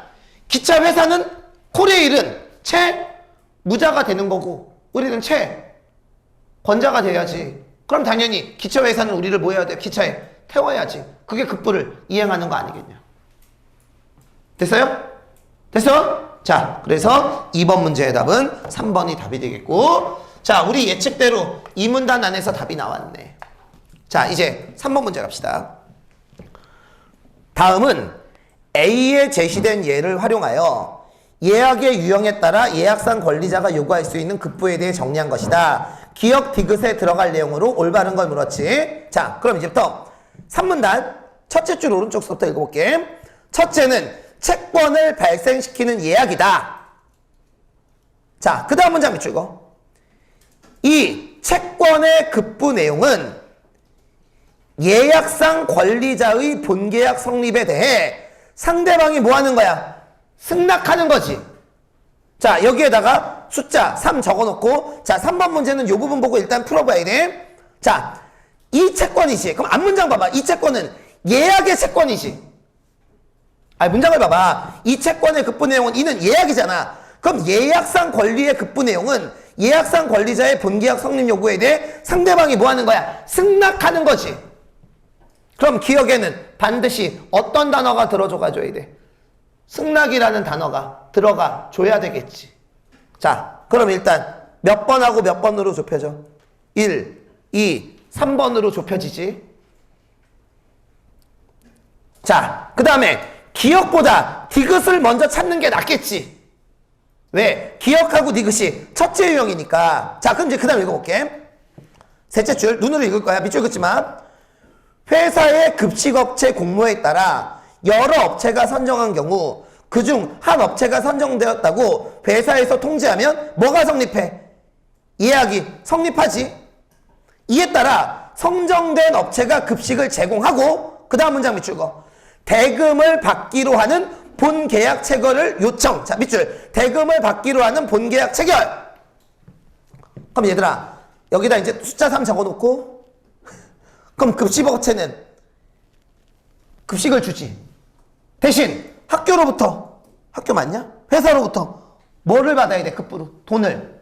기차 회사는, 코레일은 채 무자가 되는 거고, 우리는 채 권자가 돼야지. 그럼 당연히 기차 회사는 우리를 뭐 해야 돼? 기차에 태워야지. 그게 급부를 이행하는 거 아니겠냐. 됐어요? 됐어? 자, 그래서 2번 문제의 답은 3번이 답이 되겠고, 자, 우리 예측대로 이 문단 안에서 답이 나왔네. 자, 이제 3번 문제 갑시다. 다음은 A에 제시된 예를 활용하여 예약의 유형에 따라 예약상 권리자가 요구할 수 있는 급부에 대해 정리한 것이다. 기억 디귿에 들어갈 내용으로 올바른 걸 물었지. 자, 그럼 이제부터 3문단 첫째 줄 오른쪽서부터 읽어볼게. 첫째는 채권을 발생시키는 예약이다. 자, 그 다음 문장 밑줄 읽어. 이 채권의 급부 내용은 예약상 권리자의 본계약 성립에 대해 상대방이 뭐 하는 거야? 승낙하는 거지. 자, 여기에다가 숫자 3 적어놓고, 자, 3번 문제는 요 부분 보고 일단 풀어봐야 돼. 자, 이 채권이지. 그럼 앞문장 봐봐. 이 채권은 예약의 채권이지. 문장을 봐봐. 이 채권의 급부 내용은 이는 예약이잖아. 그럼 예약상 권리의 급부 내용은 예약상 권리자의 본계약 성립 요구에 대해 상대방이 뭐 하는 거야? 승낙하는 거지. 그럼 기억에는 반드시 어떤 단어가 들어줘야 돼? 승낙이라는 단어가 들어가 줘야 되겠지. 자, 그럼 일단 몇 번하고 몇 번으로 좁혀져? 1, 2, 3번으로 좁혀지지. 자, 그 다음에 기억보다 디귿을 먼저 찾는 게 낫겠지. 왜? 기억하고 디귿이 첫째 유형이니까. 자, 그럼 이제 그 다음 읽어볼게. 셋째 줄, 눈으로 읽을 거야. 밑줄 긋지 마. 회사의 급식업체 공모에 따라 여러 업체가 선정한 경우 그중 한 업체가 선정되었다고 회사에서 통지하면 뭐가 성립해? 예약이 성립하지. 이에 따라 선정된 업체가 급식을 제공하고, 그 다음 문장 밑줄 거. 대금을 받기로 하는 본계약 체결을 요청. 자, 밑줄. 대금을 받기로 하는 본계약 체결. 그럼 얘들아, 여기다 이제 숫자 3 적어놓고, 그럼 급식업체는 급식을 주지. 대신 학교로부터, 학교 맞냐? 회사로부터 뭐를 받아야 돼? 급부로 돈을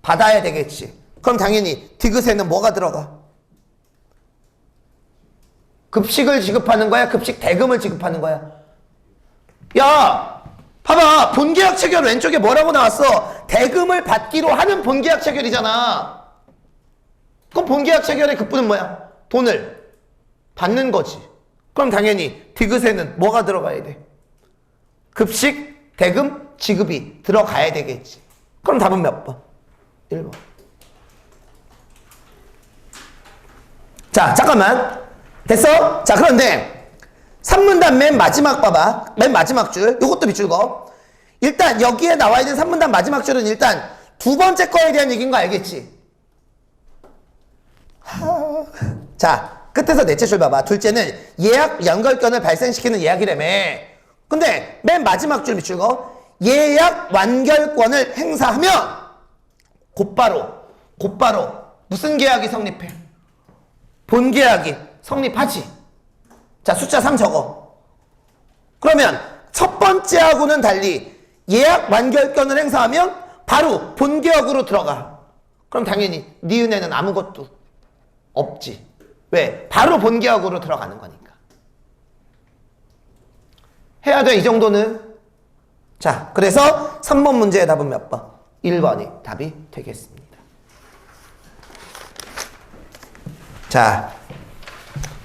받아야 되겠지. 그럼 당연히 디귿에는 뭐가 들어가? 급식을 지급하는 거야? 급식 대금을 지급하는 거야? 야, 봐봐. 본계약 체결 왼쪽에 뭐라고 나왔어? 대금을 받기로 하는 본계약 체결이잖아. 그럼 본계약 체결의 급부는 뭐야? 돈을 받는 거지. 그럼 당연히 디귿에는 뭐가 들어가야 돼? 급식, 대금, 지급이 들어가야 되겠지. 그럼 답은 몇 번? 1번. 자, 잠깐만. 됐어? 자, 그런데 3문단 맨 마지막 봐봐. 맨 마지막 줄. 요것도 밑줄 거. 일단 여기에 나와 있는 3문단 마지막 줄은 일단 두 번째 거에 대한 얘기인 거 알겠지? 자, 끝에서 넷째 줄 봐봐. 둘째는 예약 연결권을 발생시키는 예약이라며. 근데 맨 마지막 줄 밑줄 거. 예약 완결권을 행사하면 곧바로 무슨 계약이 성립해? 본계약이 성립하지. 자, 숫자 3 적어. 그러면 첫 번째하고는 달리 예약 완결권을 행사하면 바로 본계약으로 들어가. 그럼 당연히 니은에는 아무것도 없지. 왜? 바로 본계약으로 들어가는 거니까. 해야 돼, 이 정도는. 자, 그래서 3번 문제의 답은 몇 번? 1번이 답이 되겠습니다. 자,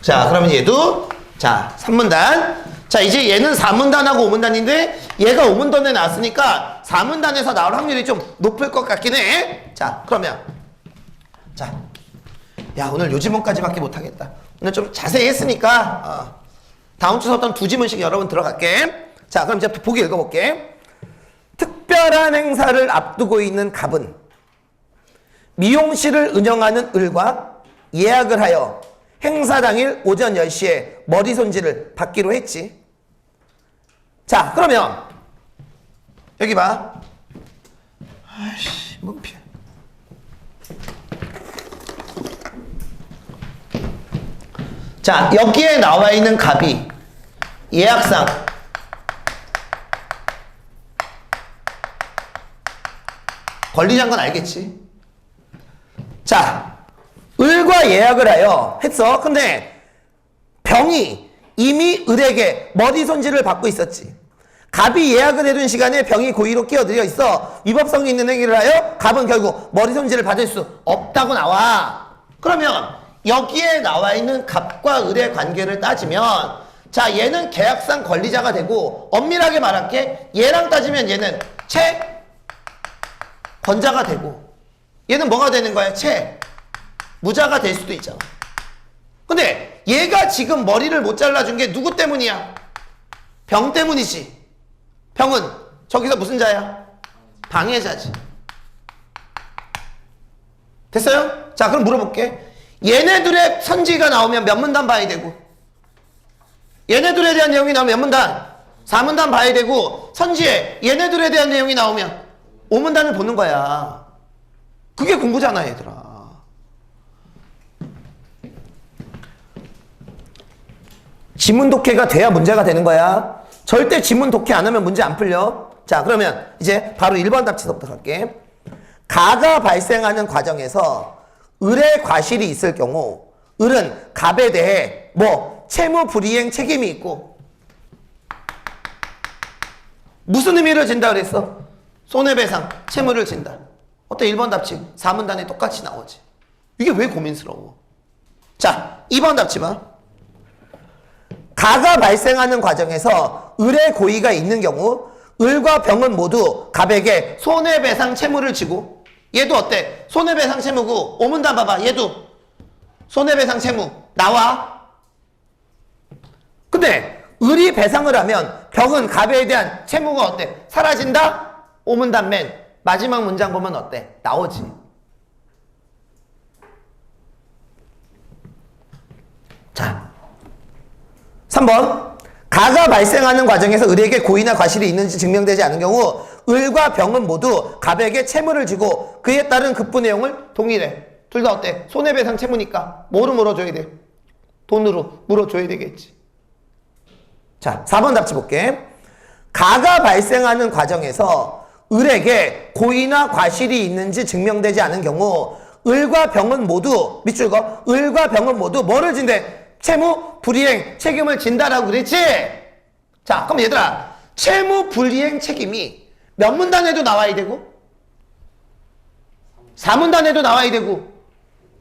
그러면 얘도, 자, 3문단. 자, 이제 얘는 4문단하고 5문단인데, 얘가 5문단에 나왔으니까 4문단에서 나올 확률이 좀 높을 것 같긴 해. 자, 그러면. 자, 야, 오늘 요 지문까지밖에 못하겠다. 오늘 좀 자세히 했으니까, 다음 주부터는 2지문씩 여러 번 들어갈게. 자, 그럼 이제 보기 읽어볼게. 특별한 행사를 앞두고 있는 갑은 미용실을 운영하는 을과 예약을 하여 행사 당일 오전 10시에 머리 손질을 받기로 했지. 자, 그러면 여기 봐. 아이씨, 뭐 피해. 자, 여기에 나와 있는 값이 예약상 권리자인 건 알겠지? 자, 을과 예약을 하여 했어. 근데 병이 이미 을에게 머리 손질을 받고 있었지. 갑이 예약을 해둔 시간에 병이 고의로 끼어들어 있어 위법성이 있는 행위를 하여 갑은 결국 머리 손질을 받을 수 없다고 나와. 그러면 여기에 나와 있는 갑과 을의 관계를 따지면 자, 얘는 계약상 권리자가 되고 엄밀하게 말할게 얘랑 따지면 얘는 채권자가 되고 얘는 뭐가 되는 거야? 채무자가 될 수도 있잖아. 근데 얘가 지금 머리를 못 잘라준 게 누구 때문이야? 병 때문이지. 병은 저기서 무슨 자야? 방해자지. 됐어요? 자, 그럼 물어볼게. 얘네들의 선지가 나오면 몇 문단 봐야 되고, 얘네들에 대한 내용이 나오면 몇 문단? 4문단 봐야 되고, 선지에 얘네들에 대한 내용이 나오면 5문단을 보는 거야. 그게 공부잖아, 얘들아. 지문 독해가 돼야 문제가 되는 거야. 절대 지문 독해 안 하면 문제 안 풀려. 자, 그러면 이제 바로 1번 답지서부터 갈게. 가가 발생하는 과정에서 을의 과실이 있을 경우 을은 갑에 대해 채무 불이행 책임이 있고 무슨 의미를 진다 그랬어? 손해배상, 채무를 진다. 어때? 1번 답지 4문단에 똑같이 나오지. 이게 왜 고민스러워? 자, 2번 답지 봐. 가가 발생하는 과정에서 을의 고의가 있는 경우 을과 병은 모두 갑에게 손해배상 채무를 지고 얘도 어때? 손해배상 채무고 5문단 봐봐. 얘도 손해배상 채무 나와. 근데 을이 배상을 하면 병은 갑에 대한 채무가 어때? 사라진다? 5문단 맨 마지막 문장 보면 어때? 나오지. 자, 3번. 가가 발생하는 과정에서 을에게 고의나 과실이 있는지 증명되지 않은 경우 을과 병은 모두 갑에게 채무를 지고 그에 따른 급부 내용을 동일해. 둘 다 어때? 손해배상 채무니까 뭐로 물어줘야 돼? 돈으로 물어줘야 되겠지. 자, 4번 답지 볼게. 가가 발생하는 과정에서 을에게 고의나 과실이 있는지 증명되지 않은 경우 을과 병은 모두 밑줄 거 을과 병은 모두 뭐를 진대? 채무 불이행 책임을 진다라고 그랬지? 자, 그럼 얘들아, 채무 불이행 책임이 몇 문단에도 나와야 되고 4문단에도 나와야 되고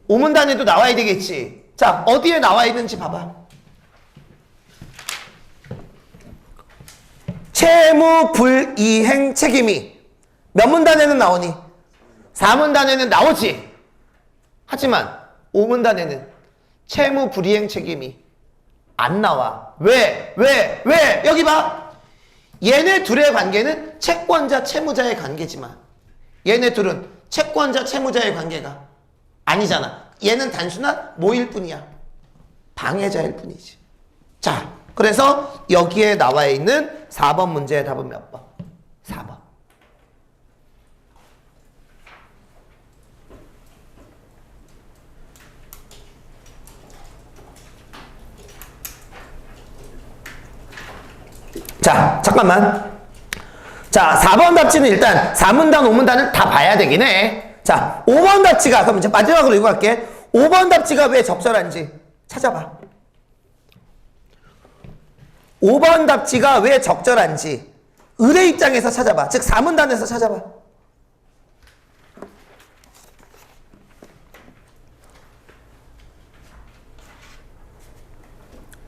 5문단에도 나와야 되겠지. 자, 어디에 나와 있는지 봐봐. 채무 불이행 책임이 몇 문단에는 나오니? 4문단에는 나오지. 하지만 5문단에는 채무 불이행 책임이 안 나와. 왜? 여기 봐. 얘네 둘의 관계는 채권자, 채무자의 관계지만 얘네 둘은 채권자, 채무자의 관계가 아니잖아. 얘는 단순한 뭐일 뿐이야? 방해자일 뿐이지. 자, 그래서 여기에 나와 있는 4번 문제의 답은 몇 번? 4번. 자, 잠깐만. 자, 4번 답지는 일단 4문단, 5문단을 다 봐야 되긴 해. 자, 5번 답지가, 그럼 이제 마지막으로 이거 할게. 5번 답지가 왜 적절한지 찾아봐. 5번 답지가 왜 적절한지 을의 입장에서 찾아봐. 즉, 4문단에서 찾아봐.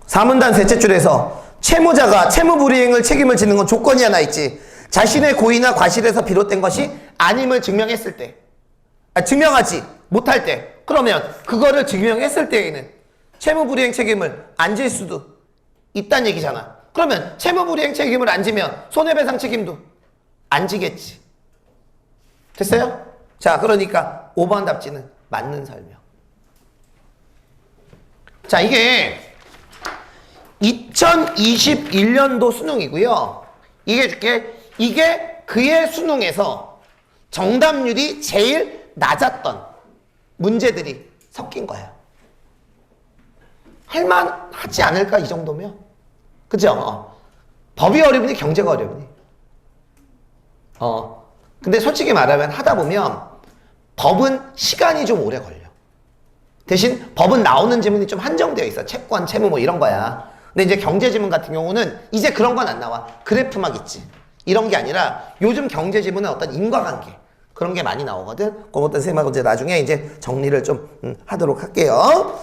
사문단 셋째 줄에서 채무자가 채무불이행을 책임을 지는 건 조건이 하나 있지. 자신의 고의나 과실에서 비롯된 것이 아님을 증명했을 때, 증명하지 못할 때, 그러면 그거를 증명했을 때에는 채무불이행 책임을 안 질 수도 있다는 얘기잖아. 그러면 채무불이행 책임을 안 지면 손해배상 책임도 안 지겠지. 됐어요? 자, 그러니까 5번 답지는 맞는 설명. 자, 이게 2021년도 수능이고요. 이게 그의 수능에서 정답률이 제일 낮았던 문제들이 섞인 거야. 할만하지 않을까 이 정도면. 그죠? 법이 어렵니 경제가 어렵니? 근데 솔직히 말하면 하다 보면 법은 시간이 좀 오래 걸려. 대신 법은 나오는 지문이 좀 한정되어 있어. 채권, 채무 뭐 이런 거야. 근데 이제 경제 지문 같은 경우는 이제 그런 건 안 나와. 그래프만 있지. 이런 게 아니라 요즘 경제 지문은 어떤 인과관계 그런 게 많이 나오거든. 그런 것들 선생님하고 이제 나중에 이제 정리를 좀 하도록 할게요.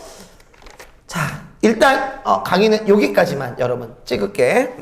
자, 일단 강의는 여기까지만 여러분 찍을게.